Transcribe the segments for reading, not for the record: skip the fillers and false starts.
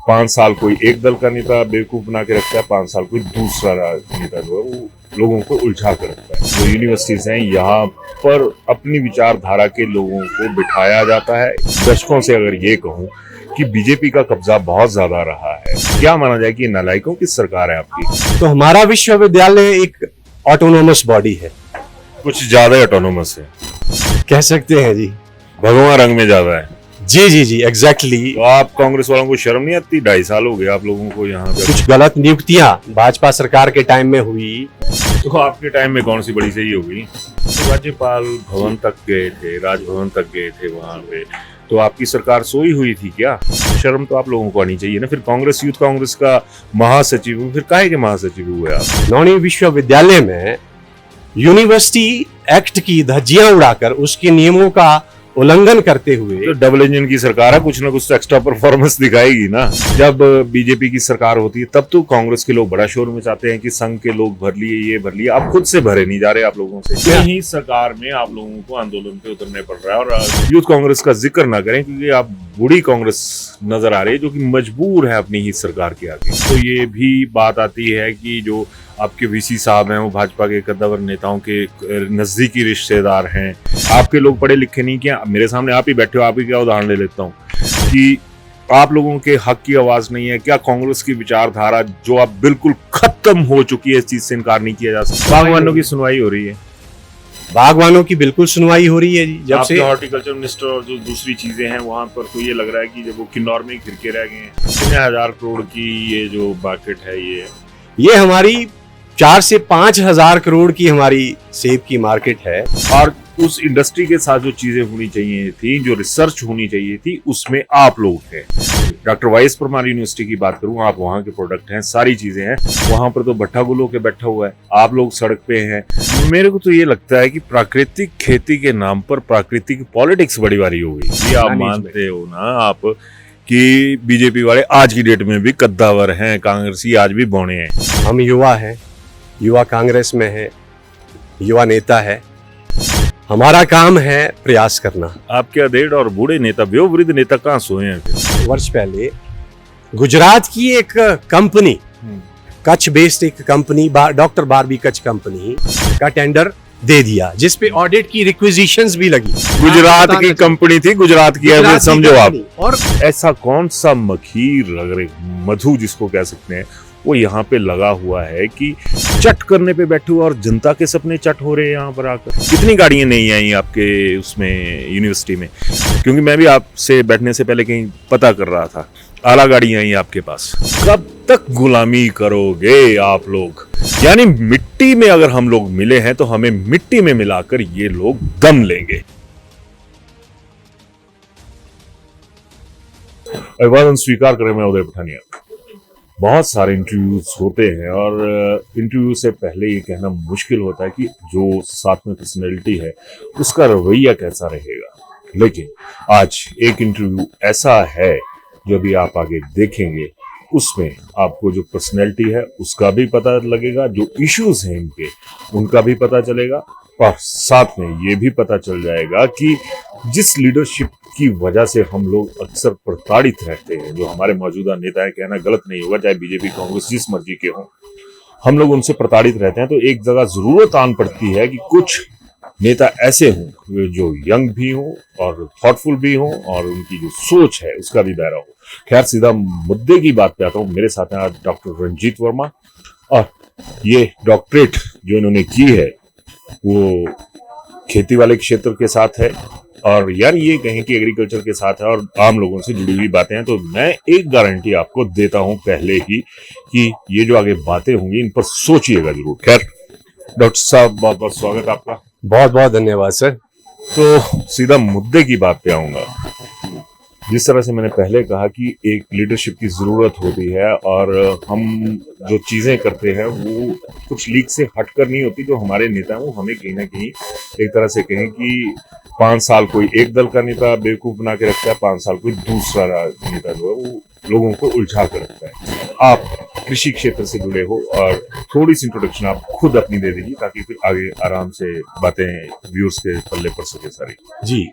5 साल कोई एक दल का नेता बेवकूफ बना के रखता है, 5 साल कोई दूसरा नेता जो है वो लोगों को उलझा कर रखता है। जो यूनिवर्सिटीज हैं यहाँ पर अपनी विचारधारा के लोगों को बिठाया जाता है। दशकों से अगर ये कहूँ कि बीजेपी का कब्जा बहुत ज्यादा रहा है, क्या माना जाए कि नालायकों की सरकार है आपकी? तो हमारा विश्वविद्यालय एक ऑटोनोमस बॉडी है, कुछ ज्यादा ऑटोनोमस है, कह सकते हैं जी। भगवा रंग में ज्यादा है। जी जी जी, एग्जैक्टली। तो आप कांग्रेस वालों को शर्म नहीं आती? 2.5 साल हो गए आप लोगों को यहाँ पे। कुछ गलत नियुक्तियां भाजपा सरकार के टाइम में हुई। तो आपके टाइम में कौन सी बड़ी सही हो गई? तो राज्यपाल भवन तक गए थे, राजभवन तक गए थे वहां पे, तो आपकी सरकार सोई हुई थी क्या? शर्म तो आप लोगों को आनी चाहिए ना। फिर कांग्रेस, यूथ कांग्रेस का महासचिव, फिर काहे के महासचिव हुए आप? नौणी विश्वविद्यालय में यूनिवर्सिटी एक्ट की धज्जियां उड़ाकर उसके नियमों का उल्लंघन करते हुए, तो डबल इंजन की सरकार है, कुछ ना कुछ तो एक्स्ट्रा परफॉर्मेंस दिखाएगी ना। जब बीजेपी की सरकार होती है तब तो कांग्रेस के लोग बड़ा शोर मचाते हैं कि संघ के लोग भर लिए, ये भर लिए। आप खुद से भरे नहीं जा रहे आप लोगों से। यही सरकार में आप लोगों को आंदोलन पे उतरने पड़ रहा है। और यूथ कांग्रेस का जिक्र ना करें क्योंकि आप बूढ़ी कांग्रेस नजर आ रही है जो कि मजबूर है अपनी ही सरकार के आगे। तो ये भी बात आती है कि जो आपके वीसी साहब हैं वो भाजपा के कद्दावर नेताओं के नजदीकी रिश्तेदार हैं। आपके लोग पढ़े लिखे नहीं, क्या मेरे सामने आप ही बैठे हो, आप ही क्या उदाहरण ले लेता हूँ कि आप लोगों के हक की आवाज नहीं है क्या? कांग्रेस की विचारधारा जो अब बिल्कुल खत्म हो चुकी है, इस चीज से इनकार नहीं किया जा सकता। बागवानों की सुनवाई हो रही है, बागवानों की बिल्कुल सुनवाई हो रही है जी। जब से हॉर्टिकल्चर मिनिस्टर और जो दूसरी चीजें हैं वहां पर, तो ये लग रहा है कि जब वो किन्नौर में घिर के रह गए हैं। 1000 करोड़ की ये जो मार्केट है, ये हमारी 4 से 5 हजार करोड़ की हमारी सेब की मार्केट है। और उस इंडस्ट्री के साथ जो चीजें होनी चाहिए थी, जो रिसर्च होनी चाहिए थी, उसमें आप लोग थे। Doctor Y S Parmar university की बात करूं, आप वहां के प्रोडक्ट हैं, सारी चीजें हैं। वहां पर तो भट्ठा गुल होके बैठा हुआ है, आप लोग सड़क पे हैं। मेरे को तो ये लगता है कि प्राकृतिक खेती के नाम पर प्राकृतिक पॉलिटिक्स बड़ी बारी हो गई। ये आप मानते हो ना आप कि बीजेपी वाले आज की डेट में भी कद्दावर हैं, कांग्रेसी आज भी बौने हैं। हम युवा हैं, युवा कांग्रेस में है, युवा नेता है, हमारा काम है प्रयास करना। आपके अधेड़ और बूढ़े नेता, वयोवृद्ध नेता कहाँ सोए हैं? वर्ष पहले गुजरात की एक कंपनी, कच्छ बेस्ड एक company, doctor Barbie Kutch company का टेंडर दे दिया, जिसपे ऑडिट की रिक्विजिशंस भी लगी। गुजरात की कंपनी थी, गुजरात की है, समझो आप। और ऐसा कौन सा मखीर, अगर मधु जिसको कह सकते हैं, वो यहाँ पे लगा हुआ है कि चट करने पे बैठे हुए और जनता के सपने चट हो रहे हैं यहाँ पर आकर। कितनी गाड़ियां नहीं आई आपके उसमें यूनिवर्सिटी में? क्योंकि मैं भी आपसे बैठने से पहले कहीं पता कर रहा था, आला गाड़ियां आई आपके पास। कब तक गुलामी करोगे आप लोग? यानी मिट्टी में अगर हम लोग मिले हैं तो हमें मिट्टी में मिलाकर ये लोग दम लेंगे। अभिवादन स्वीकार करें, मैं उदय पठानिया। बहुत सारे इंटरव्यूज होते हैं और इंटरव्यू से पहले ये कहना मुश्किल होता है कि जो साथ में पर्सनैलिटी है उसका रवैया कैसा रहेगा। लेकिन आज एक इंटरव्यू ऐसा है जो भी आप आगे देखेंगे, उसमें आपको जो पर्सनैलिटी है उसका भी पता लगेगा, जो इश्यूज हैं इनके उनका भी पता चलेगा, और साथ में ये भी पता चल जाएगा कि जिस लीडरशिप की वजह से हम लोग अक्सर प्रताड़ित रहते हैं, जो हमारे मौजूदा नेता है, कहना गलत नहीं होगा, चाहे बीजेपी कांग्रेस जिस मर्जी के हों, हम लोग उनसे प्रताड़ित रहते हैं। तो एक जगह जरूरत आन पड़ती है कि कुछ नेता ऐसे हों जो यंग भी हों और थॉटफुल भी हों और उनकी जो सोच है उसका भी दायरा हो। खैर, सीधा मुद्दे की बात पे आता हूँ। मेरे साथ हैं आज डॉक्टर रंजीत वर्मा, और ये डॉक्टरेट जो इन्होंने की है वो खेती वाले क्षेत्र के साथ है, और यार ये कहें कि एग्रीकल्चर के साथ है और आम लोगों से जुड़ी हुई बातें हैं। तो मैं एक गारंटी आपको देता हूं पहले ही कि ये जो आगे बातें होंगी इन पर सोचिएगा जरूर। खैर डॉक्टर साहब, बहुत बहुत स्वागत आपका। बहुत बहुत धन्यवाद सर। तो सीधा मुद्दे की बात पे आऊंगा। जिस तरह से मैंने पहले कहा कि एक लीडरशिप की जरूरत होती है और हम जो चीजें करते हैं वो कुछ लीक से हटकर नहीं होती। जो हमारे नेता हैं वो हमें कहीं ना कहीं एक तरह से कहें कि 5 साल कोई एक दल का नेता बेवकूफ बना के रखता है, 5 साल कोई दूसरा नेता जो है वो लोगों को उलझा कर रखता है। आप कृषि क्षेत्र से जुड़े हो और थोड़ी सी इंट्रोडक्शन आप खुद अपनी दे दीजिए ताकि फिर आगे आराम से बातें व्यूअर्स के पल्ले पड़ सके सारी। जी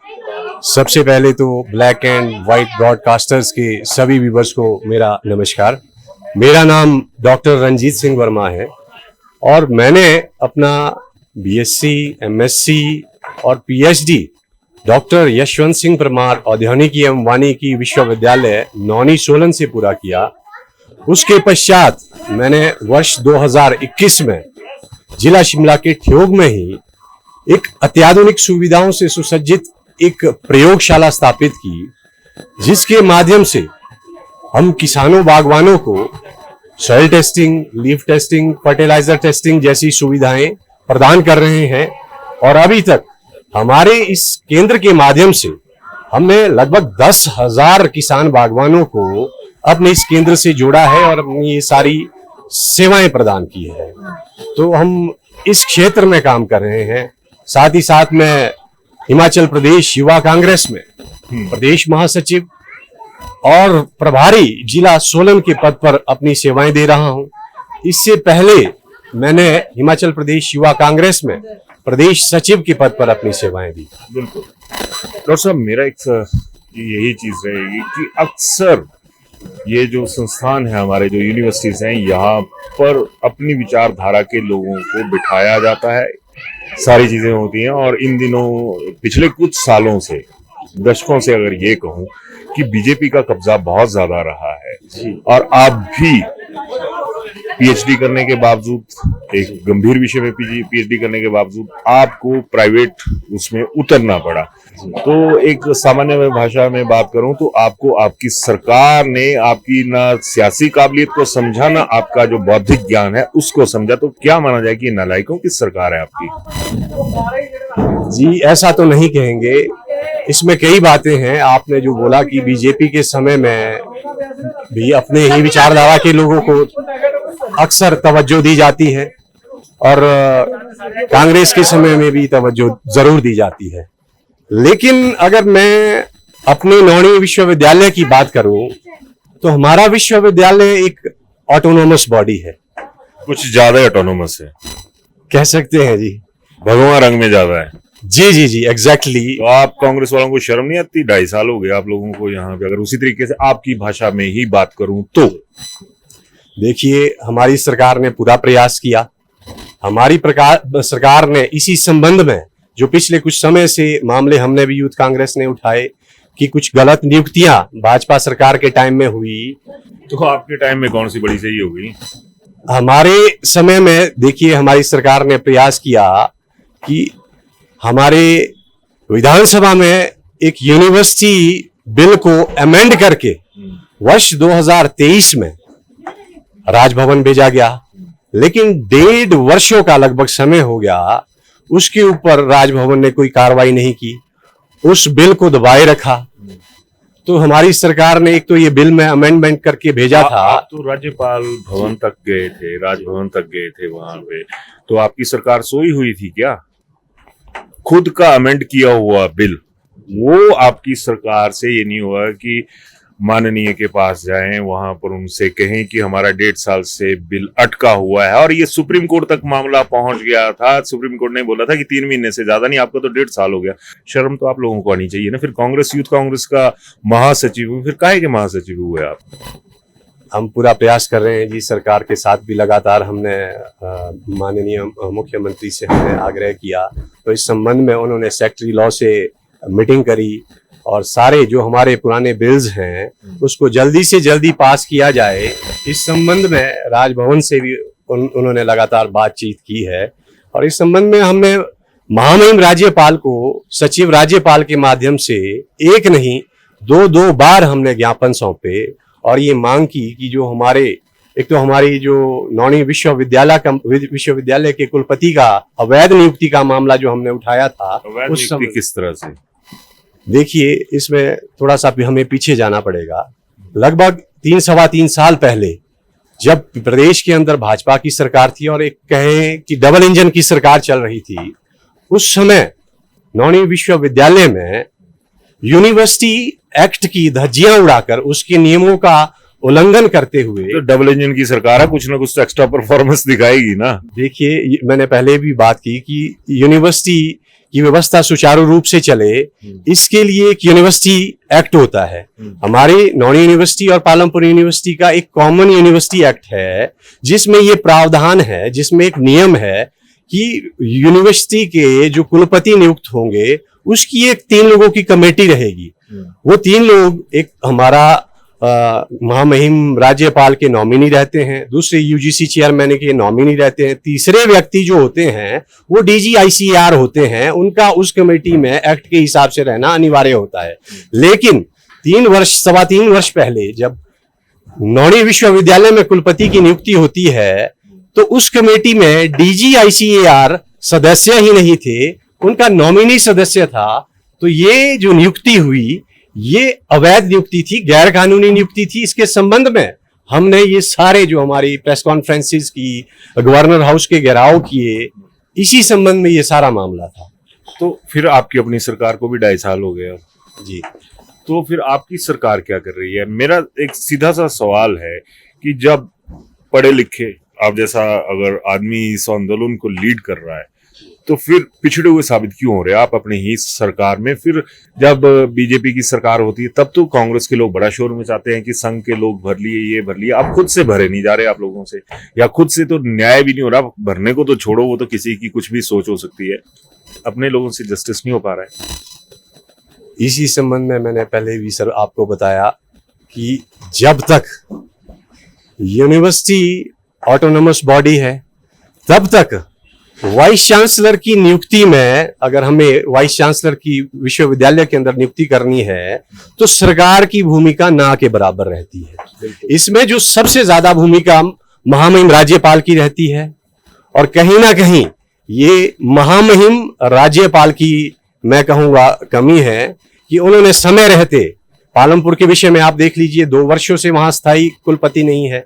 सबसे पहले तो ब्लैक एंड वाइट ब्रॉडकास्टर्स के सभी व्यूवर्स को मेरा नमस्कार। मेरा नाम डॉक्टर रंजीत सिंह वर्मा है और मैंने अपना बीएससी, एमएससी और पीएचडी डॉक्टर यशवंत सिंह परमार औद्योगिकी एवं वानिकी विश्वविद्यालय नौनी सोलन से पूरा किया। उसके पश्चात मैंने वर्ष 2021 में जिला शिमला के ठियोग में ही एक अत्याधुनिक सुविधाओं से सुसज्जित एक प्रयोगशाला स्थापित की, जिसके माध्यम से हम किसानों बागवानों को soil testing, leaf testing, fertiliser testing जैसी सुविधाएं प्रदान कर रहे हैं। और अभी तक हमारे इस केंद्र के माध्यम से हमने लगभग 10,000 किसान बागवानों को अपने इस केंद्र से जोड़ा है और अपनी ये सारी सेवाएं प्रदान की है। तो हम इस क्षेत्र में काम कर रहे हैं। साथ ही साथ मैं हिमाचल प्रदेश युवा कांग्रेस में प्रदेश महासचिव और प्रभारी जिला सोलन के पद पर अपनी सेवाएं दे रहा हूं। इससे पहले मैंने हिमाचल प्रदेश युवा कांग्रेस में प्रदेश सचिव के पद पर अपनी सेवाएं दी। बिल्कुल डॉक्टर साहब, मेरा एक यही चीज रहेगी कि अक्सर ये जो संस्थान है, हमारे जो यूनिवर्सिटीज हैं, यहाँ पर अपनी विचारधारा के लोगों को बिठाया जाता है, सारी चीजें होती हैं। और इन दिनों पिछले कुछ सालों से, दशकों से अगर ये कहूं कि बीजेपी का कब्जा बहुत ज्यादा रहा है। और आप भी पीएचडी करने के बावजूद, एक गंभीर विषय में पीएचडी करने के बावजूद आपको प्राइवेट उसमें उतरना पड़ा। तो एक सामान्य भाषा में बात करूं तो आपको आपकी सरकार ने आपकी ना सियासी काबिलियत को समझा, ना आपका जो बौद्धिक ज्ञान है उसको समझा। तो क्या माना जाए कि नालायकों की सरकार है आपकी? जी, ऐसा तो नहीं कहेंगे। इसमें कई बातें हैं। आपने जो बोला कि बीजेपी के समय में भी अपने ही विचारधारा के लोगों को अक्सर तवज्जो दी जाती है और कांग्रेस के समय में भी तवज्जो जरूर दी जाती है। लेकिन अगर मैं अपने नौणी विश्वविद्यालय की बात करूं तो हमारा विश्वविद्यालय एक ऑटोनोमस बॉडी है। कुछ ज्यादा ऑटोनोमस है कह सकते हैं जी। भगवा रंग में ज्यादा है। जी जी जी, एग्जैक्टली। तो आप कांग्रेस वालों को शर्म नहीं आती? 2.5 साल हो गए आप लोगों को यहाँ पे। अगर उसी तरीके से आपकी भाषा में ही बात करूं तो देखिए, हमारी सरकार ने पूरा प्रयास किया। हमारी सरकार ने इसी संबंध में जो पिछले कुछ समय से मामले हमने भी यूथ कांग्रेस ने उठाए कि कुछ गलत नियुक्तियां भाजपा सरकार के टाइम में हुई। तो आपके टाइम में कौन सी बड़ी सही हो गई? हमारे समय में देखिए, हमारी सरकार ने प्रयास किया कि हमारे विधानसभा में एक यूनिवर्सिटी बिल को अमेंड करके वर्ष 2023 में राजभवन भेजा गया। लेकिन 1.5 वर्षों का लगभग समय हो गया, उसके ऊपर राजभवन ने कोई कार्रवाई नहीं की, उस बिल को दबाए रखा। तो हमारी सरकार ने एक तो ये बिल में अमेंडमेंट करके भेजा था। आप तो राज्यपाल भवन तक गए थे, राजभवन तक गए थे वहां पे, तो आपकी सरकार सोई हुई थी क्या? खुद का अमेंड किया हुआ बिल, वो आपकी सरकार से ये नहीं हुआ कि माननीय के पास जाएं, वहां पर उनसे कहें कि हमारा 1.5 साल से बिल अटका हुआ है और ये सुप्रीम कोर्ट तक मामला पहुंच गया था। सुप्रीम कोर्ट ने बोला था कि 3 महीने से ज्यादा नहीं, आपका तो 1.5 साल हो गया। शर्म तो आप लोगों को आनी चाहिए ना। फिर कांग्रेस, यूथ कांग्रेस का महासचिव, फिर काहे के महासचिव हुए आप? हम पूरा प्रयास कर रहे हैं जी। सरकार के साथ भी लगातार हमने माननीय मुख्यमंत्री से हमने आग्रह किया, तो इस संबंध में उन्होंने सेक्रेटरी लॉ से मीटिंग करी और सारे जो हमारे पुराने बिल्स हैं उसको जल्दी से जल्दी पास किया जाए। इस संबंध में राजभवन से भी उन्होंने लगातार बातचीत की है और इस संबंध में हमने महामहिम राज्यपाल को सचिव राज्यपाल के माध्यम से एक नहीं 2 बार हमने ज्ञापन सौंपे और ये मांग की कि जो हमारे एक तो हमारी जो नौणी विश्वविद्यालय के कुलपति का अवैध नियुक्ति का मामला जो हमने उठाया था, उस समय किस तरह से? देखिए, इसमें थोड़ा सा हमें पीछे जाना पड़ेगा। लगभग 3-3.25 साल पहले जब प्रदेश के अंदर भाजपा की सरकार थी और एक कहें कि डबल इंजन की सरकार चल रही थी, उस समय नौणी विश्वविद्यालय में यूनिवर्सिटी एक्ट की धज्जियां उड़ाकर उसके नियमों का उल्लंघन करते हुए, तो डबल इंजन की सरकार है, कुछ ना कुछ तो एक्स्ट्रा परफॉर्मेंस दिखाएगी ना। देखिए, मैंने पहले भी बात की कि यूनिवर्सिटी की व्यवस्था सुचारू रूप से चले, इसके लिए एक यूनिवर्सिटी एक्ट होता है। हमारी नौणी यूनिवर्सिटी और पालमपुर यूनिवर्सिटी का एक कॉमन यूनिवर्सिटी एक्ट है, जिसमें ये प्रावधान है, जिसमें एक नियम है कि यूनिवर्सिटी के जो कुलपति नियुक्त होंगे उसकी एक 3 लोगों की कमेटी रहेगी। वो 3 लोग, एक हमारा महामहिम राज्यपाल के नॉमिनी रहते हैं, दूसरे यूजीसी चेयरमैन के नॉमिनी रहते हैं, तीसरे व्यक्ति जो होते हैं वो डीजीआईसीआर होते हैं, उनका उस कमेटी में एक्ट के हिसाब से रहना अनिवार्य होता है। लेकिन 3 वर्ष पहले जब नौणी विश्वविद्यालय में कुलपति की नियुक्ति होती है तो उस कमेटी में डीजीआईसीआर सदस्य ही नहीं थे, उनका नॉमिनी सदस्य था। तो ये जो नियुक्ति हुई ये अवैध नियुक्ति थी, गैर कानूनी नियुक्ति थी। इसके संबंध में हमने ये सारे जो हमारी प्रेस कॉन्फ्रेंसेस की, गवर्नर हाउस के घेराव किए, इसी संबंध में ये सारा मामला था। तो फिर आपकी अपनी सरकार को भी 2.5 साल हो गया जी। तो फिर आपकी सरकार क्या कर रही है? मेरा एक सीधा सा सवाल है कि जब पढ़े लिखे आप जैसा अगर आदमी इस आंदोलन को लीड कर रहा है तो फिर पिछड़े हुए साबित क्यों हो रहे हैं आप अपनी ही सरकार में? फिर जब बीजेपी की सरकार होती है तब तो कांग्रेस के लोग बड़ा शोर मचाते हैं कि संघ के लोग भर लिए, ये भर लिए। आप खुद से भरे नहीं जा रहे आप लोगों से, या खुद से तो न्याय भी नहीं हो रहा। भरने को तो छोड़ो, वो तो किसी की कुछ भी सोच हो सकती है, अपने लोगों से जस्टिस नहीं हो पा रहा है। इसी संबंध में मैंने पहले भी सर आपको बताया कि जब तक यूनिवर्सिटी ऑटोनोमस बॉडी है तब तक वाइस चांसलर की नियुक्ति में, अगर हमें वाइस चांसलर की विश्वविद्यालय के अंदर नियुक्ति करनी है तो सरकार की भूमिका ना के बराबर रहती है। इसमें जो सबसे ज्यादा भूमिका महामहिम राज्यपाल की रहती है, और कहीं ना कहीं ये महामहिम राज्यपाल की मैं कहूंगा कमी है कि उन्होंने समय रहते, पालमपुर के विषय में आप देख लीजिए 2 वर्षों से वहां स्थायी कुलपति नहीं है।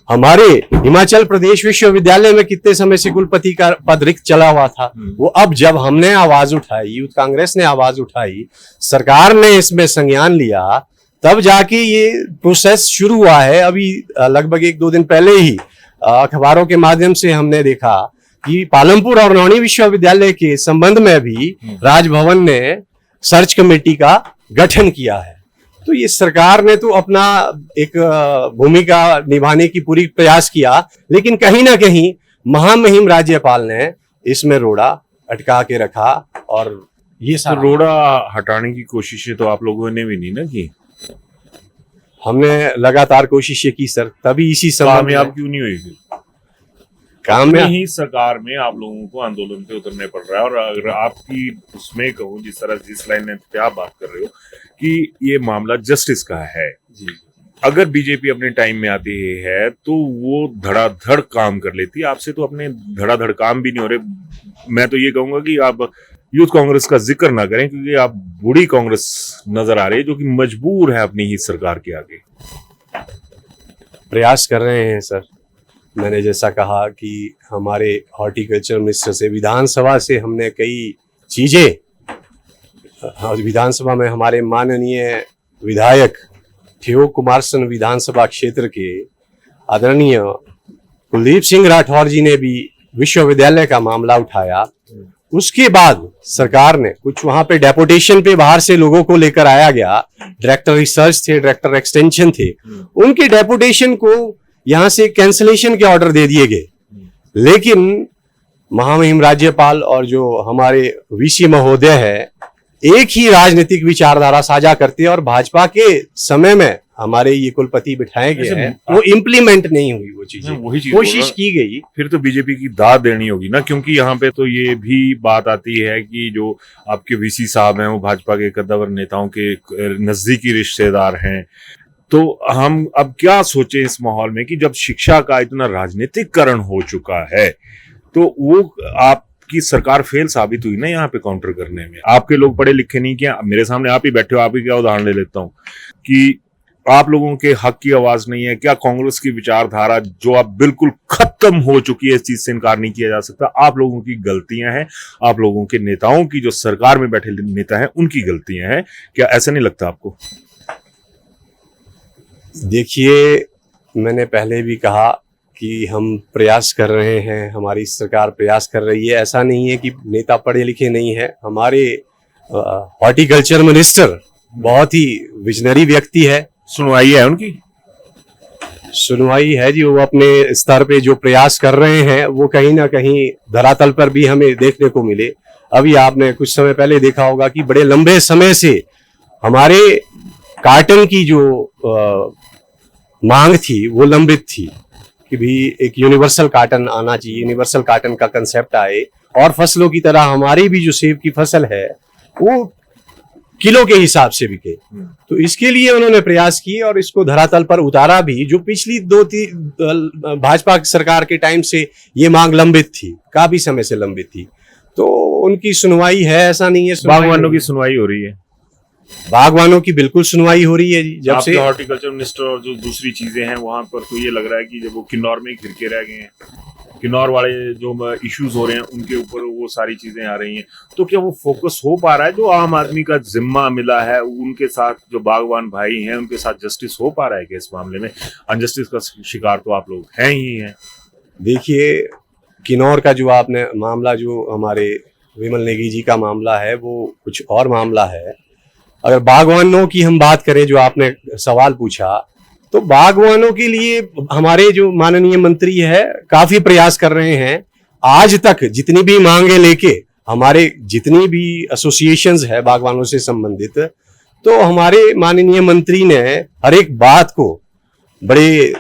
हमारे हिमाचल प्रदेश विश्वविद्यालय में कितने समय से कुलपति का पद रिक्त चला हुआ था। वो अब जब हमने आवाज उठाई, यूथ कांग्रेस ने आवाज उठाई, सरकार ने इसमें संज्ञान लिया, तब जाके ये प्रोसेस शुरू हुआ है। अभी लगभग 1-2 दिन पहले ही अखबारों के माध्यम से हमने देखा कि पालमपुर और नौणी विश्वविद्यालय के संबंध में भी राजभवन ने सर्च कमेटी का गठन किया है। तो ये सरकार ने तो अपना एक भूमिका निभाने की पूरी प्रयास किया, लेकिन कहीं ना कहीं महामहिम राज्यपाल ने इसमें रोड़ा अटका के रखा। और ये तो रोड़ा हटाने की कोशिशें तो आप लोगों ने भी नहीं ना की? हमने लगातार कोशिशें की सर, तभी इसी कामयाब क्यों नहीं हुई? कामयाब ही सरकार में आप लोगों को आंदोलन पे उतरने पड़ रहा है। और अगर आपकी उसमें कहूँ, जिस तरह जिस लाइन में क्या बात कर रहे हो कि ये मामला जस्टिस का है जी। अगर बीजेपी अपने टाइम में आती है तो वो धड़ाधड़ काम कर लेती है। आपसे तो अपने धड़ाधड़ काम भी नहीं हो रहे। मैं तो ये कहूंगा कि आप यूथ कांग्रेस का जिक्र ना करें, क्योंकि आप बूढ़ी कांग्रेस नजर आ रही है जो कि मजबूर है अपनी ही सरकार के आगे। प्रयास कर रहे हैं सर। मैंने जैसा कहा कि हमारे हॉर्टिकल्चर मिनिस्टर से, विधानसभा से हमने कई चीजें, विधानसभा में हमारे माननीय विधायक ठियोग कुमारसन विधानसभा क्षेत्र के आदरणीय कुलदीप सिंह राठौर जी ने भी विश्वविद्यालय का मामला उठाया। उसके बाद सरकार ने कुछ वहां पे डेपुटेशन पे बाहर से लोगों को लेकर आया गया, डायरेक्टर रिसर्च थे, डायरेक्टर एक्सटेंशन थे, उनके डेपुटेशन को यहां से कैंसलेशन के ऑर्डर दे दिए गए। लेकिन महामहिम राज्यपाल और जो हमारे वीसी महोदय है एक ही राजनीतिक विचारधारा साझा करते हैं, और भाजपा के समय में हमारे ये कुलपति बिठाए गए हैं, वो इम्प्लीमेंट नहीं हुई वो चीजें, कोशिश की गई। फिर तो बीजेपी की दाद देनी होगी ना, क्योंकि यहाँ पे तो ये भी बात आती है कि जो आपके वीसी साहब हैं वो भाजपा के कद्दावर नेताओं के नजदीकी रिश्तेदार हैं। तो हम अब क्या सोचे इस माहौल में कि जब शिक्षा का इतना राजनीतिकरण हो चुका है तो वो आपकी सरकार फेल साबित हुई ना यहाँ पे काउंटर करने में। आपके लोग पढ़े लिखे नहीं, क्या मेरे सामने आप ही बैठे हो, आप ही क्या उदाहरण ले लेता हूँ कि आप लोगों के हक की आवाज नहीं है क्या? कांग्रेस की विचारधारा जो अब बिल्कुल खत्म हो चुकी है, इस चीज से इनकार नहीं किया जा सकता। आप लोगों की गलतियां हैं, आप लोगों के नेताओं की, जो सरकार में बैठे नेता हैं उनकी गलतियां हैं। क्या ऐसा नहीं लगता आपको? देखिए, मैंने पहले भी कहा कि हम प्रयास कर रहे हैं, हमारी सरकार प्रयास कर रही है। ऐसा नहीं है कि नेता पढ़े लिखे नहीं है। हमारे हॉर्टिकल्चर मिनिस्टर बहुत ही विजनरी व्यक्ति है। सुनवाई है उनकी? सुनवाई है जी, वो अपने स्तर पे जो प्रयास कर रहे हैं वो कहीं ना कहीं धरातल पर भी हमें देखने को मिले। अभी आपने कुछ समय पहले देखा होगा कि बड़े लंबे समय से हमारे कार्टन की जो मांग थी वो लंबित थी कि भी एक यूनिवर्सल कार्टन आना चाहिए, यूनिवर्सल कार्टन का कंसेप्ट आए और फसलों की तरह हमारी भी जो सेब की फसल है वो किलो के हिसाब से बिके। तो इसके लिए उन्होंने प्रयास किए और इसको धरातल पर उतारा भी। जो पिछली 2-3 भाजपा सरकार के टाइम से ये मांग लंबित थी, काफी समय से लंबित थी, तो उनकी सुनवाई है। ऐसा नहीं है बागवानों की सुनवाई हो रही है? बागवानों की बिल्कुल सुनवाई हो रही है जी। जब से हॉर्टिकल्चर मिनिस्टर और जो दूसरी चीजें हैं वहां पर, तो ये लग रहा है कि जब वो किन्नौर में घिर के रह गए हैं, किन्नौर वाले जो इश्यूज हो रहे हैं उनके ऊपर वो सारी चीजें आ रही हैं, तो क्या वो फोकस हो पा रहा है? जो आम आदमी का जिम्मा मिला है उनके साथ, जो बागवान भाई हैं उनके साथ जस्टिस हो पा रहा है कि इस मामले में? अनजस्टिस का शिकार तो आप लोग हैं ही हैं। देखिए, किन्नौर का जो आपने मामला, जो हमारे विमल नेगी जी का मामला है, वो कुछ और मामला है। अगर बागवानों की हम बात करें, जो आपने सवाल पूछा, तो बागवानों के लिए हमारे जो माननीय मंत्री है काफी प्रयास कर रहे हैं। आज तक जितनी भी मांगे लेके हमारे जितनी भी एसोसिएशंस है बागवानों से संबंधित, तो हमारे माननीय मंत्री ने हर एक बात को बड़े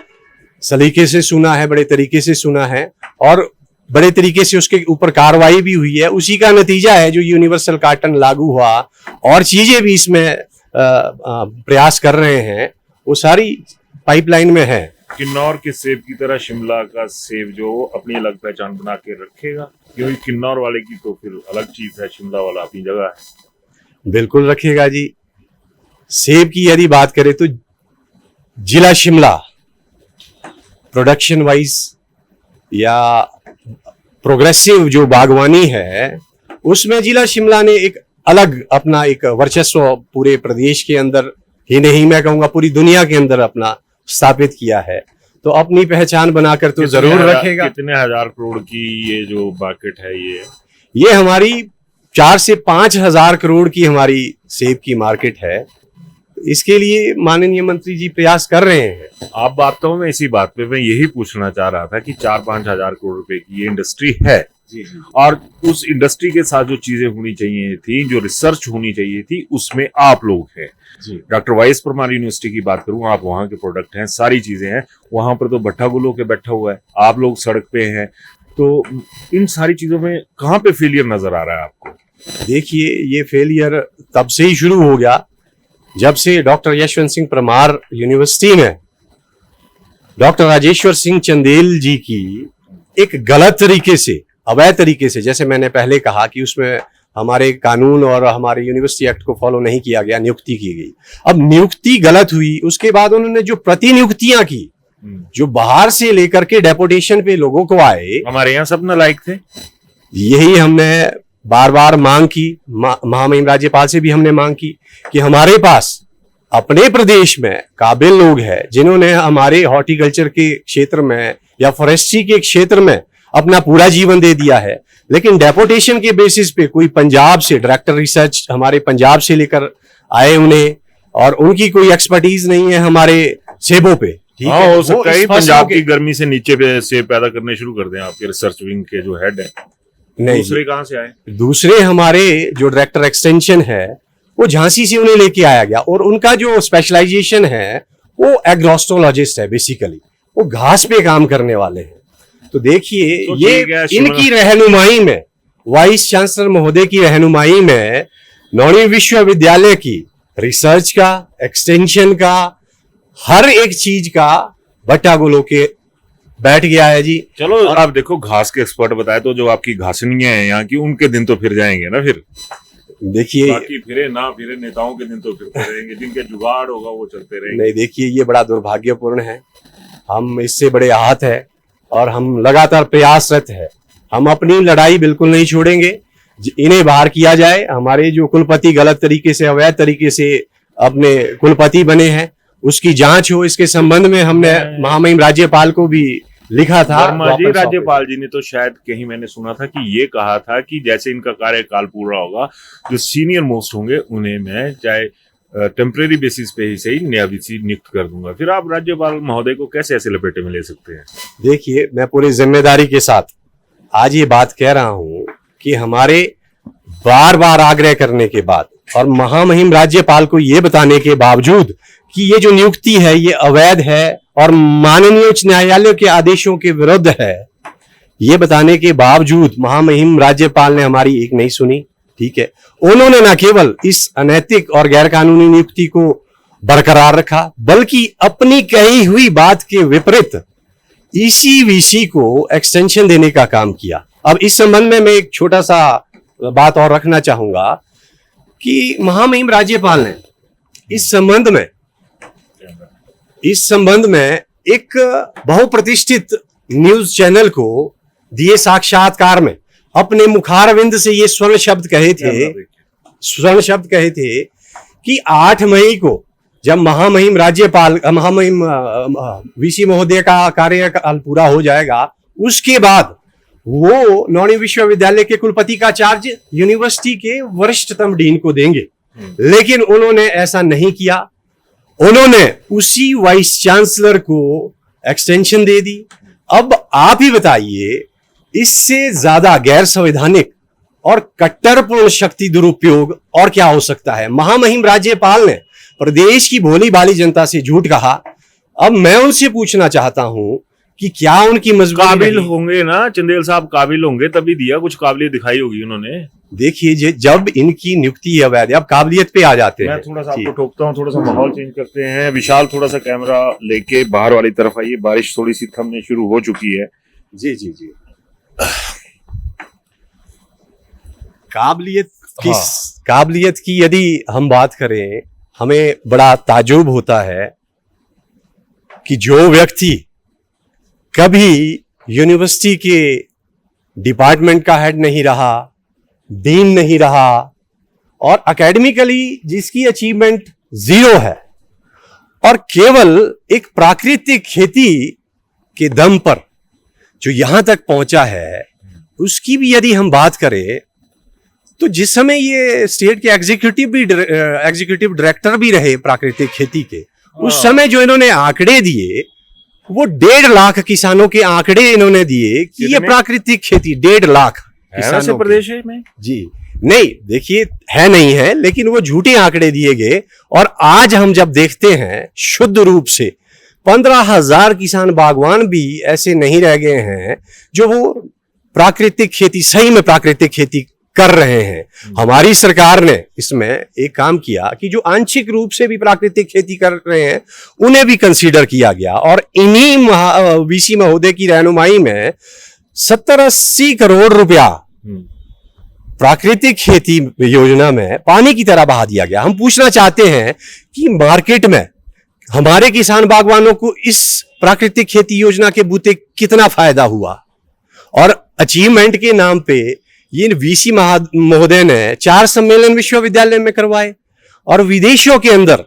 सलीके से सुना है, बड़े तरीके से सुना है और बड़े तरीके से उसके ऊपर कार्रवाई भी हुई है। उसी का नतीजा है जो यूनिवर्सल कार्टन लागू हुआ और चीजें भी इसमें प्रयास कर रहे हैं, वो सारी पाइपलाइन में है। किन्नौर के सेब की तरह शिमला का सेब जो अपनी अलग पहचान बना के रखेगा, क्योंकि किन्नौर वाले की तो फिर अलग चीज है, शिमला वाला अपनी जगह है। बिल्कुल रखेगा जी। सेब की यदि बात करें तो जिला शिमला प्रोडक्शन वाइज या प्रोग्रेसिव जो बागवानी है, उसमें जिला शिमला ने एक अलग अपना एक वर्चस्व पूरे प्रदेश के अंदर ही नहीं, मैं कहूंगा पूरी दुनिया के अंदर अपना स्थापित किया है। तो अपनी पहचान बनाकर तो जरूर रखेगा। कितने हजार करोड़ की ये जो मार्केट है, ये हमारी 4 से 5 हजार करोड़ की हमारी सेब की मार्केट है। इसके लिए माननीय मंत्री जी प्रयास कर रहे हैं। आप बात तो मैं इसी बात पे मैं यही पूछना चाह रहा था कि 4-5 हजार करोड़ रुपए की ये इंडस्ट्री है जी। और उस इंडस्ट्री के साथ जो चीजें होनी चाहिए थी, जो रिसर्च होनी चाहिए थी, उसमें आप लोग हैं। डॉक्टर वाईएस परमार यूनिवर्सिटी की बात करूं, आप वहां के प्रोडक्ट हैं, सारी चीजें हैं। वहां पर तो भट्टा गुलो के बैठा हुआ है, आप लोग सड़क पे हैं, तो इन सारी चीजों में कहाँ पे फेलियर नजर आ रहा है आपको? देखिए, ये फेलियर तब से ही शुरू हो गया जब से डॉक्टर यशवंत सिंह परमार यूनिवर्सिटी में डॉक्टर राजेश्वर सिंह चंदेल जी की एक गलत तरीके से, अवैध तरीके से, जैसे मैंने पहले कहा कि उसमें हमारे कानून और हमारे यूनिवर्सिटी एक्ट को फॉलो नहीं किया गया, नियुक्ति की गई। अब नियुक्ति गलत हुई, उसके बाद उन्होंने जो प्रतिनियुक्तियां की, जो बाहर से लेकर के डेपुटेशन पे लोगों को आए, हमारे यहाँ सब नालायक थे। यही हमने बार बार मांग की, महामहिम राज्यपाल से भी हमने मांग की कि हमारे पास अपने प्रदेश में काबिल लोग हैं जिन्होंने हमारे हॉर्टिकल्चर के क्षेत्र में या फॉरेस्ट्री के क्षेत्र में अपना पूरा जीवन दे दिया है, लेकिन डेपुटेशन के बेसिस पे कोई पंजाब से डायरेक्टर रिसर्च हमारे पंजाब से लेकर आए उन्हें, और उनकी कोई एक्सपर्टीज नहीं है हमारे सेबों पे। ठीक है, हो सकता है पंजाब की गर्मी से नीचे पे सेब पैदा करने शुरू कर दें आपके रिसर्च विंग के जो हेड है। नहीं, दूसरे कहां से आए? दूसरे हमारे जो डायरेक्टर एक्सटेंशन है वो झांसी से उन्हें लेके आया गया, और उनका जो स्पेशलाइजेशन है वो एग्रोस्टोलॉजिस्ट है। बेसिकली वो घास पे काम करने वाले हैं। तो देखिए, तो ये इनकी रहनुमाई में, वाइस चांसलर महोदय की रहनुमाई में, नौणी विश्वविद्यालय की रिसर्च का, एक्सटेंशन का, हर एक चीज का भट्टा गुलो के बैठ गया है जी। चलो, आप देखो, घास के एक्सपर्ट बताए तो जो आपकी घासनियां हैं यहाँ की, उनके दिन तो फिर जाएंगे ना। फिर देखिए, बाकी फिरे ना फिरे नेताओं के दिन तो फिर रहेंगे, जिनके जुगाड़ होगा वो चलते रहेंगे। नहीं, देखिए, ये बड़ा दुर्भाग्यपूर्ण है। हम इससे बड़े आहत है और हम लगातार प्रयासरत है। हम अपनी लड़ाई बिल्कुल नहीं छोड़ेंगे। इन्हें बाहर किया जाए। हमारे जो कुलपति गलत तरीके से, अवैध तरीके से अपने कुलपति बने हैं, उसकी जांच हो। इसके संबंध में हमने महामहिम राज्यपाल को भी लिखा था वर्मा जी, डॉक्टर राज्यपाल जी ने तो शायद कहीं मैंने सुना था कि ये कहा था कि जैसे इनका कार्यकाल पूरा होगा, जो सीनियर मोस्ट होंगे उन्हें मैं चाहे टेम्परेरी बेसिस पे ही सही न्यायाधीश नियुक्त कर दूंगा। फिर आप राज्यपाल महोदय को कैसे ऐसे लपेटे में ले सकते हैं? देखिए, मैं पूरी जिम्मेदारी के साथ आज ये बात कह रहा हूं कि हमारे बार बार आग्रह करने के बाद और महामहिम राज्यपाल को ये बताने के बावजूद कि ये जो नियुक्ति है ये अवैध है और माननीय उच्च न्यायालय के आदेशों के विरुद्ध है, ये बताने के बावजूद महामहिम राज्यपाल ने हमारी एक नहीं सुनी। ठीक है, उन्होंने न केवल इस अनैतिक और गैरकानूनी नियुक्ति को बरकरार रखा, बल्कि अपनी कही हुई बात के विपरीत इसी वीसी को एक्सटेंशन देने का काम किया। अब इस संबंध में मैं एक छोटा सा बात और रखना चाहूंगा कि महामहिम राज्यपाल ने इस संबंध में एक बहुप्रतिष्ठित न्यूज चैनल को दिए साक्षात्कार में अपने मुखारविंद से ये स्वर्ण शब्द कहे थे कि 8 मई को जब महामहिम वीसी महोदय का कार्यकाल पूरा हो जाएगा, उसके बाद वो नौणी विश्वविद्यालय के कुलपति का चार्ज यूनिवर्सिटी के वरिष्ठतम डीन को देंगे। लेकिन उन्होंने ऐसा नहीं किया, उन्होंने उसी वाइस चांसलर को एक्सटेंशन दे दी। अब आप ही बताइए, इससे ज्यादा गैर संवैधानिक और कट्टरपूर्ण शक्ति दुरुपयोग और क्या हो सकता है? महामहिम राज्यपाल ने प्रदेश की भोली भाली जनता से झूठ कहा। अब मैं उनसे पूछना चाहता हूं कि क्या उनकी मजबूरी काबिल होंगे ना चंदेल साहब, काबिल होंगे तभी दिया, कुछ काबिलियत दिखाई होगी उन्होंने। देखिए, जब इनकी नियुक्ति अवैध है, अब काबिलियत पे आ जाते हैं। मैं थोड़ा सा आपको टोकता हूँ, थोड़ा सा माहौल चेंज करते हैं। विशाल थोड़ा सा कैमरा लेके बाहर वाली तरफ आइए, बारिश थोड़ी सी थमने शुरू हो चुकी है। जी जी जी। काबिलियत की यदि हम बात करें, हमें बड़ा ताज्जुब होता है कि जो व्यक्ति कभी यूनिवर्सिटी के डिपार्टमेंट का हेड नहीं रहा, डीन नहीं रहा और एकेडमिकली जिसकी अचीवमेंट 0 है और केवल एक प्राकृतिक खेती के दम पर जो यहां तक पहुंचा है, उसकी भी यदि हम बात करें तो जिस समय ये स्टेट के एग्जीक्यूटिव डायरेक्टर भी रहे प्राकृतिक खेती के, उस समय जो इन्होंने आंकड़े दिए वो 1.5 लाख किसानों के आंकड़े इन्होंने दिए कि ये प्राकृतिक खेती 1.5 लाख किसानों प्रदेश में। जी नहीं, देखिए है नहीं है, लेकिन वो झूठे आंकड़े दिए गए। और आज हम जब देखते हैं शुद्ध रूप से 15,000 किसान बागवान भी ऐसे नहीं रह गए हैं जो वो प्राकृतिक खेती, सही में प्राकृतिक खेती कर रहे हैं। हमारी सरकार ने इसमें एक काम किया कि जो आंशिक रूप से भी प्राकृतिक खेती कर रहे हैं उन्हें भी कंसीडर किया गया और इन्हीं वीसी महोदय की रहनुमाई में 70-80 करोड़ रुपया प्राकृतिक खेती योजना में पानी की तरह बहा दिया गया। हम पूछना चाहते हैं कि मार्केट में हमारे किसान बागवानों को इस प्राकृतिक खेती योजना के बूते कितना फायदा हुआ? और अचीवमेंट के नाम पे ये वीसी महोदय ने 4 सम्मेलन विश्वविद्यालय में करवाए और विदेशों के अंदर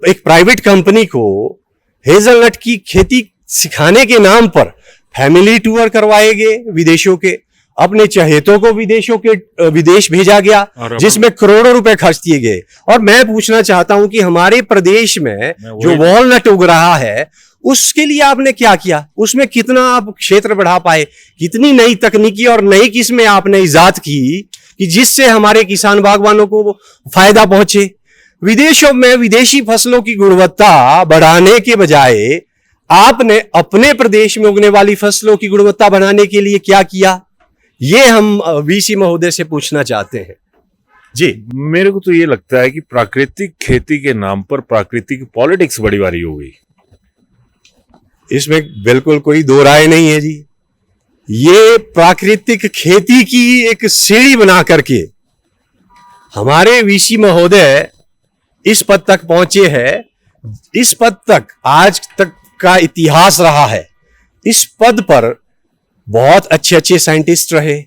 एक प्राइवेट कंपनी को हेजलनट की खेती सिखाने के नाम पर फैमिली टूर करवाए गए विदेशों के। अपने चहेतों को विदेश भेजा गया जिसमें करोड़ों रुपए खर्च किए गए। और मैं पूछना चाहता हूं कि हमारे प्रदेश में जो वॉलनट उग रहा है उसके लिए आपने क्या किया? उसमें कितना आप क्षेत्र बढ़ा पाए? कितनी नई तकनीकी और नई किस्में आपने इजाद की कि जिससे हमारे किसान बागवानों को फायदा पहुंचे? विदेशों में विदेशी फसलों की गुणवत्ता बढ़ाने के बजाय आपने अपने प्रदेश में उगने वाली फसलों की गुणवत्ता बढ़ाने के लिए क्या किया? ये हम वीसी महोदय से पूछना चाहते हैं। जी, मेरे को तो ये लगता है कि प्राकृतिक खेती के नाम पर प्राकृतिक पॉलिटिक्स बड़ी भारी हो गई। इसमें बिल्कुल कोई दो राय नहीं है जी। ये प्राकृतिक खेती की एक सीढ़ी बना करके हमारे वीसी महोदय इस पद तक पहुंचे हैं। इस पद तक आज तक का इतिहास रहा है। इस पद पर बहुत अच्छे साइंटिस्ट रहे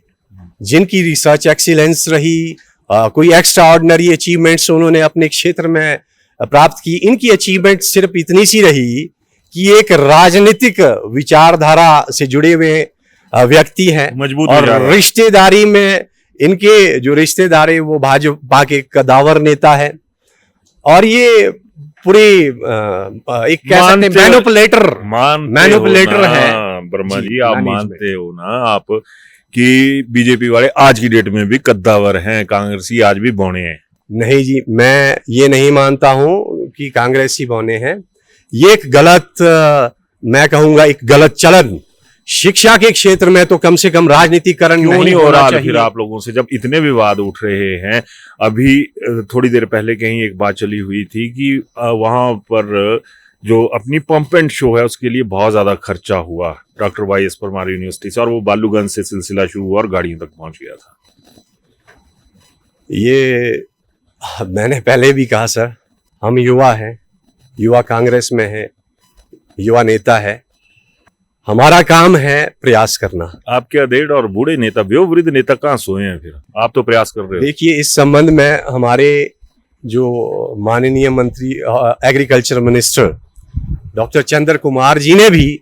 जिनकी रिसर्च एक्सीलेंस रही, कोई एक्स्ट्रा ऑर्डिनरी अचीवमेंट्स उन्होंने अपने क्षेत्र में प्राप्त की। इनकी अचीवमेंट सिर्फ इतनी सी रही कि एक राजनीतिक विचारधारा से जुड़े हुए व्यक्ति हैं मजबूत और विचार। रिश्तेदारी में इनके जो रिश्तेदार है वो भाजपा के कदावर नेता है और ये पूरी एक कह सकते हैं मैनिपुलेटर है। वर्मा जी, जी, आप मैनेजमेंट। मानते हो ना आप कि बीजेपी वाले आज की डेट में भी कद्दावर हैं, कांग्रेसी आज भी बौने हैं? नहीं जी, मैं ये नहीं मानता हूं कि कांग्रेसी बौने हैं। ये एक गलत मैं कहूंगा एक गलत चलन शिक्षा के क्षेत्र में तो कम से कम राजनीतिकरण क्यों नहीं हो होना रहा चाहिए। फिर आप लोगों से, जब इतने विवाद उठ रहे हैं? अभी थोड़ी देर पहले कहीं एक बात चली हुई थी कि वहां पर जो अपनी पंप एंड शो है उसके लिए बहुत ज्यादा खर्चा हुआ डॉक्टर वाई.एस. परमार यूनिवर्सिटी से, और वो बालूगंज से सिलसिला शुरू हुआ और गाड़ियों तक पहुंच गया था। ये मैंने पहले भी कहा सर, हम युवा हैं, युवा कांग्रेस में है, युवा नेता है, हमारा काम है प्रयास करना। आपके अधेड़ और बूढ़े नेता, वयोवृद्ध नेता कहाँ सोए हैं? फिर आप तो प्रयास कर रहे हो। देखिए, इस संबंध में हमारे जो माननीय मंत्री एग्रीकल्चर मिनिस्टर डॉक्टर चंद्र कुमार जी ने भी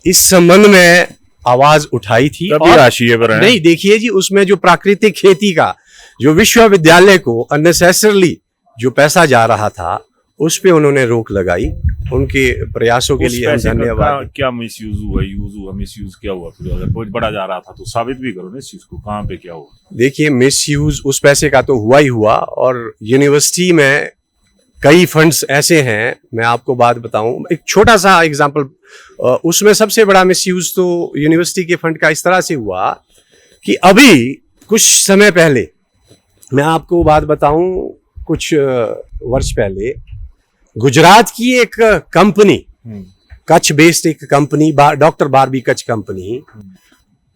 इस संबंध में आवाज उठाई थी। तभी हाशिए पर हैं। नहीं, देखिए जी, उसमें जो प्राकृतिक खेती का जो विश्वविद्यालय को अननेसेसरली जो पैसा जा रहा था उस पे उन्होंने रोक लगाई। उनके प्रयासों के उस लिए हम पैसे का धन्यवाद। क्या मिसयूज हुआ? मिसयूज क्या हुआ? फिर अगर बहुत बड़ा जा रहा था तो साबित भी करो ना इस चीज को, कहाँ पे क्या हुआ? देखिए, मिसयूज उस पैसे का तो हुआ ही हुआ, और यूनिवर्सिटी में कई फंड्स ऐसे हैं, मैं आपको बात बताऊं, एक छोटा सा एग्जांपल। उसमें सबसे बड़ा मिसयूज तो यूनिवर्सिटी के फंड का इस तरह से हुआ कि अभी कुछ समय पहले, मैं आपको बात बताऊं, कुछ वर्ष पहले गुजरात की एक कंपनी, कच्छ बेस्ड एक company, doctor Barbie Kutch company,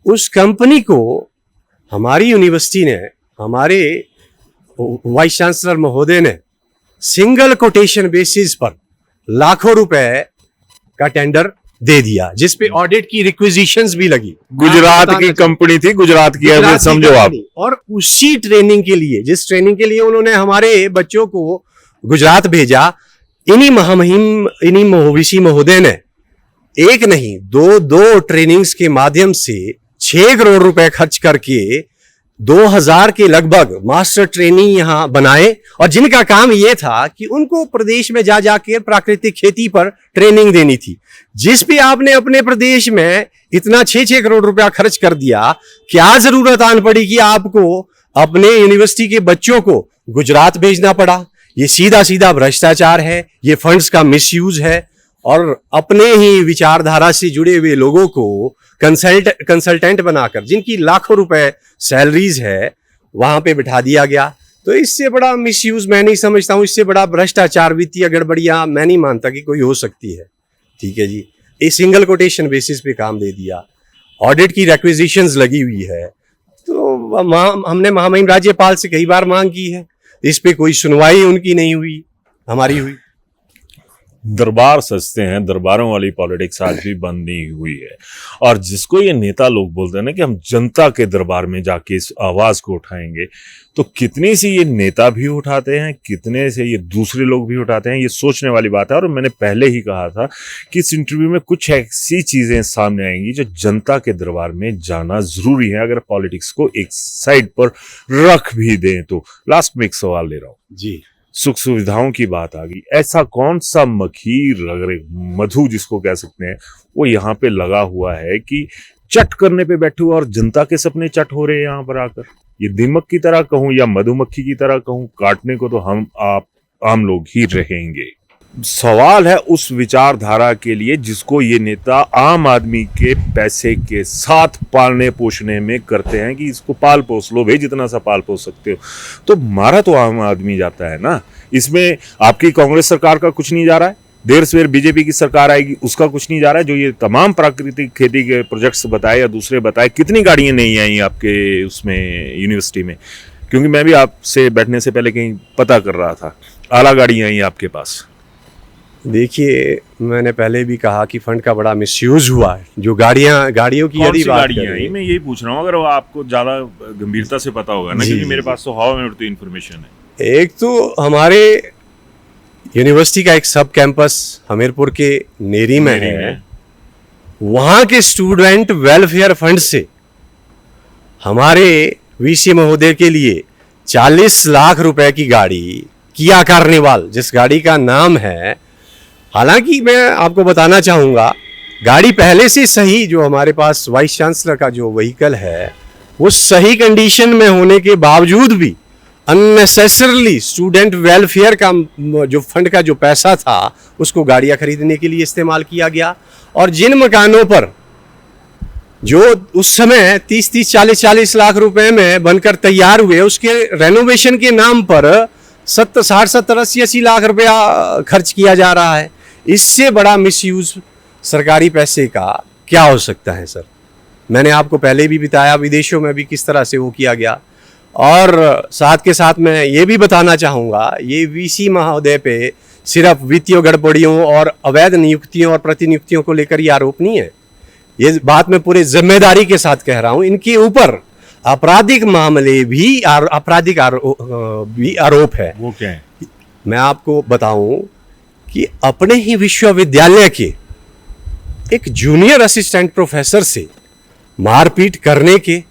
उस कंपनी को हमारी यूनिवर्सिटी ने, हमारे वाइस चांसलर महोदय ने सिंगल कोटेशन बेसिस पर लाखों रुपए का टेंडर दे दिया, जिसपे ऑडिट की रिक्विजिशंस भी लगी। गुजरात की कंपनी थी, गुजरात की है, समझो आप। और उसी ट्रेनिंग के लिए, जिस ट्रेनिंग के लिए उन्होंने हमारे बच्चों को गुजरात भेजा, इन्हीं मोहविसी महोदय ने एक नहीं दो ट्रेनिंग्स के माध्यम से 6 करोड़ रुपए खर्च करके 2000 के लगभग मास्टर ट्रेनी यहाँ बनाए, और जिनका काम यह था कि उनको प्रदेश में जा जाकर प्राकृतिक खेती पर ट्रेनिंग देनी थी। जिस पे आपने अपने प्रदेश में इतना 6 करोड़ रुपया खर्च कर दिया, क्या जरूरत आन पड़ी कि आपको अपने यूनिवर्सिटी के बच्चों को गुजरात भेजना पड़ा? ये सीधा सीधा भ्रष्टाचार है, ये फंड्स का मिसयूज है, और अपने ही विचारधारा से जुड़े हुए लोगों को कंसल्टेंट बनाकर, जिनकी लाखों रुपए सैलरीज है, वहां पे बिठा दिया गया। तो इससे बड़ा मिसयूज मैं नहीं समझता हूं, इससे बड़ा भ्रष्टाचार, वित्तीय गड़बड़ियां मैं नहीं मानता कि कोई हो सकती है। ठीक है जी, एक सिंगल कोटेशन बेसिस पे काम दे दिया, ऑडिट की रिक्विजिशंस लगी हुई है, तो हमने महामहिम राज्यपाल से कई बार मांग की है, इस पे कोई सुनवाई उनकी नहीं हुई, हमारी हुई। दरबार सजते हैं, दरबारों वाली पॉलिटिक्स आज भी बंद नहीं हुई है। और जिसको ये नेता लोग बोलते हैं ना कि हम जनता के दरबार में जाके इस आवाज को उठाएंगे, तो कितने से ये नेता भी उठाते हैं, कितने से ये दूसरे लोग भी उठाते हैं, ये सोचने वाली बात है। और मैंने पहले ही कहा था कि इस इंटरव्यू में कुछ ऐसी चीजें सामने आएंगी जो जनता के दरबार में जाना जरूरी है, अगर पॉलिटिक्स को एक साइड पर रख भी दें तो। लास्ट में एक सवाल ले रहा हूं जी, सुख सुविधाओं की बात आ गई, ऐसा कौन सा मखीर, अगर मधु जिसको कह सकते हैं, वो यहाँ पे लगा हुआ है कि चट करने पे बैठे हुए और जनता के सपने चट हो रहे हैं यहाँ पर आकर? ये दीमक की तरह कहूं या मधुमक्खी की तरह कहूं, काटने को तो हम आप आम लोग ही रहेंगे। सवाल है उस विचारधारा के लिए जिसको ये नेता आम आदमी के पैसे के साथ पालने पोषने में करते हैं कि इसको पाल पोस लो भाई, जितना सा पाल पोस सकते हो। तो मारा तो आम आदमी जाता है ना, इसमें आपकी कांग्रेस सरकार का कुछ नहीं जा रहा है, देर सवेर बीजेपी की सरकार आएगी उसका कुछ नहीं जा रहा है। जो ये तमाम प्राकृतिक खेती के प्रोजेक्ट्स बताए या दूसरे बताए, कितनी गाड़ियां नहीं आई आपके उसमें यूनिवर्सिटी में? क्योंकि मैं भी आपसे बैठने से पहले कहीं पता कर रहा था, आला गाड़ियां आई आपके पास। देखिए, मैंने पहले भी कहा कि फंड का बड़ा मिसयूज हुआ है। जो गाड़ियों की यदि बात करें, मैं यही पूछ रहा हूँ, अगर वो आपको ज्यादा गंभीरता से पता होगा ना, क्योंकि मेरे पास तो हवा में उड़ती इन्फॉर्मेशन है। एक तो हमारे यूनिवर्सिटी का एक सब कैंपस हमीरपुर के नेरी में नेरी है। में। वहाँ के स्टूडेंट वेलफेयर फंड से हमारे वीसी महोदय के लिए 40 लाख रुपए की गाड़ी किया कार्निवाल, जिस गाड़ी का नाम है, हालांकि मैं आपको बताना चाहूँगा गाड़ी पहले से सही, जो हमारे पास वाइस चांसलर का जो व्हीकल है वो सही कंडीशन में होने के बावजूद भी अननेसेसरली स्टूडेंट वेलफेयर का जो फंड का जो पैसा था उसको गाड़ियां खरीदने के लिए इस्तेमाल किया गया। और जिन मकानों पर जो उस समय 30-30, 40-40 लाख रुपए में बनकर तैयार हुए, उसके रेनोवेशन के नाम पर 60, 70, 80 लाख रुपया खर्च किया जा रहा है। इससे बड़ा मिसयूज सरकारी पैसे का क्या हो सकता है सर? मैंने आपको पहले भी बताया विदेशों में भी किस तरह से वो किया गया। और साथ के साथ मैं ये भी बताना चाहूँगा, ये वीसी महोदय पे सिर्फ वित्तीय गड़बड़ियों और अवैध नियुक्तियों और प्रतिनियुक्तियों को लेकर ये आरोप नहीं है। ये बात मैं पूरे जिम्मेदारी के साथ कह रहा हूँ, इनके ऊपर आपराधिक मामले भी आपराधिक आरोप है। वो क्या है? मैं आपको बताऊं कि अपने ही विश्वविद्यालय के एक जूनियर असिस्टेंट प्रोफेसर से मारपीट करने के,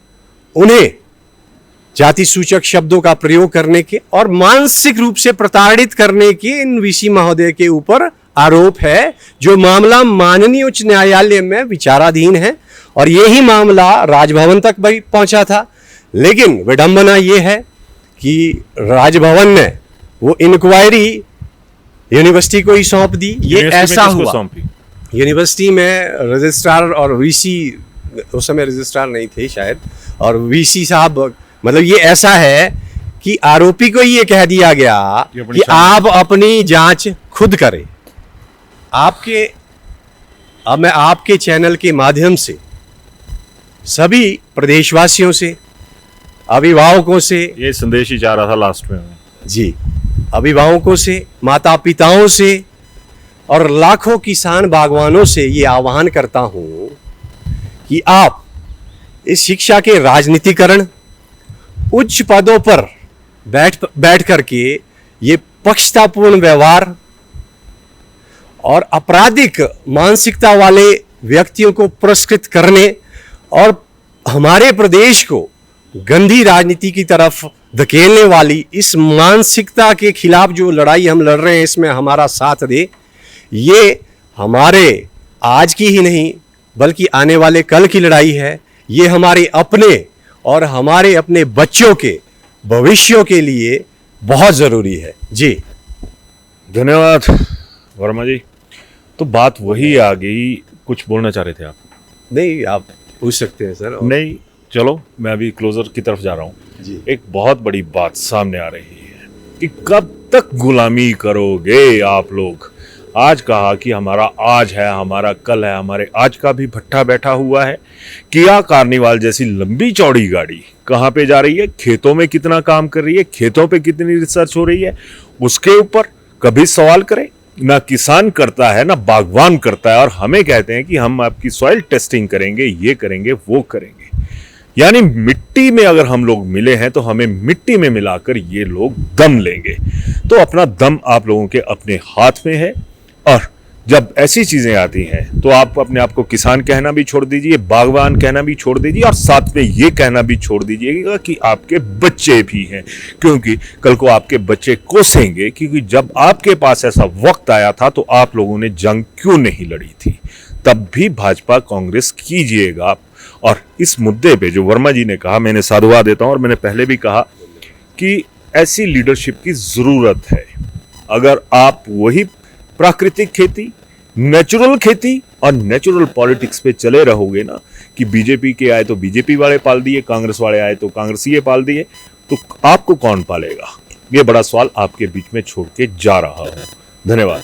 उन्हें जाति सूचक शब्दों का प्रयोग करने के और मानसिक रूप से प्रताड़ित करने के इन वीसी महोदय के ऊपर आरोप है, जो मामला माननीय उच्च न्यायालय में विचाराधीन है। और यही मामला राजभवन तक भी पहुंचा था। लेकिन विडंबना ये है कि राजभवन ने वो इंक्वायरी यूनिवर्सिटी को ही सौंप दी। ये ऐसा हुआ, यूनिवर्सिटी में रजिस्ट्रार और वीसी, उस समय रजिस्ट्रार नहीं थे शायद, और वीसी साहब, मतलब ये ऐसा है कि आरोपी को ये कह दिया गया कि आप अपनी जांच खुद करें। अब मैं आपके चैनल के माध्यम से सभी प्रदेशवासियों से, अभिभावकों से, ये संदेश ही चाह रहा था लास्ट में जी, अभिभावकों से, माता पिताओं से और लाखों किसान बागवानों से ये आह्वान करता हूं कि आप इस शिक्षा के राजनीतिकरण, उच्च पदों पर बैठ करके ये पक्षतापूर्ण व्यवहार और आपराधिक मानसिकता वाले व्यक्तियों को पुरस्कृत करने और हमारे प्रदेश को गंदी राजनीति की तरफ धकेलने वाली इस मानसिकता के खिलाफ जो लड़ाई हम लड़ रहे हैं, इसमें हमारा साथ दे। ये हमारे आज की ही नहीं बल्कि आने वाले कल की लड़ाई है। ये हमारे अपने और हमारे अपने बच्चों के भविष्यों के लिए बहुत ज़रूरी है। जी धन्यवाद वर्मा जी। तो बात वही आ गई, कुछ बोलना चाह रहे थे आप? नहीं, आप पूछ सकते हैं सर। नहीं, चलो मैं अभी क्लोजर की तरफ जा रहा हूँ जी। एक बहुत बड़ी बात सामने आ रही है कि कब तक गुलामी करोगे आप लोग। आज कहा कि हमारा आज है, हमारा कल है, हमारे आज का भी भट्ठा बैठा हुआ है। किया कार्निवाल जैसी लंबी चौड़ी गाड़ी कहाँ पे जा रही है, खेतों में कितना काम कर रही है, खेतों पे कितनी रिसर्च हो रही है, उसके ऊपर कभी सवाल करें? ना किसान करता है ना बागवान करता है, और हमें कहते हैं कि हम आपकी सॉइल टेस्टिंग करेंगे, ये करेंगे, वो करेंगे। यानी मिट्टी में अगर हम लोग मिले हैं तो हमें मिट्टी में मिलाकर ये लोग दम लेंगे। तो अपना दम आप लोगों के अपने हाथ में है। और जब ऐसी चीजें आती हैं तो आप अपने आप को किसान कहना भी छोड़ दीजिए, बागवान कहना भी छोड़ दीजिए, और साथ में ये कहना भी छोड़ दीजिएगा कि आपके बच्चे भी हैं, क्योंकि कल को आपके बच्चे कोसेंगे क्योंकि जब आपके पास ऐसा वक्त आया था तो आप लोगों ने जंग क्यों नहीं लड़ी थी। तब भी भाजपा कांग्रेस कीजिएगा। और इस मुद्दे पे जो वर्मा जी ने कहा, मैंने साधुवाद देता हूं, और मैंने पहले भी कहा कि ऐसी लीडरशिप की जरूरत है। अगर आप वही प्राकृतिक खेती, नेचुरल खेती और नेचुरल पॉलिटिक्स पे चले रहोगे ना, कि बीजेपी के आए तो बीजेपी वाले पाल दिए, कांग्रेस वाले आए तो कांग्रेसी पाल दिए, तो आपको कौन पालेगा? ये बड़ा सवाल आपके बीच में छोड़ के जा रहा हूं। धन्यवाद।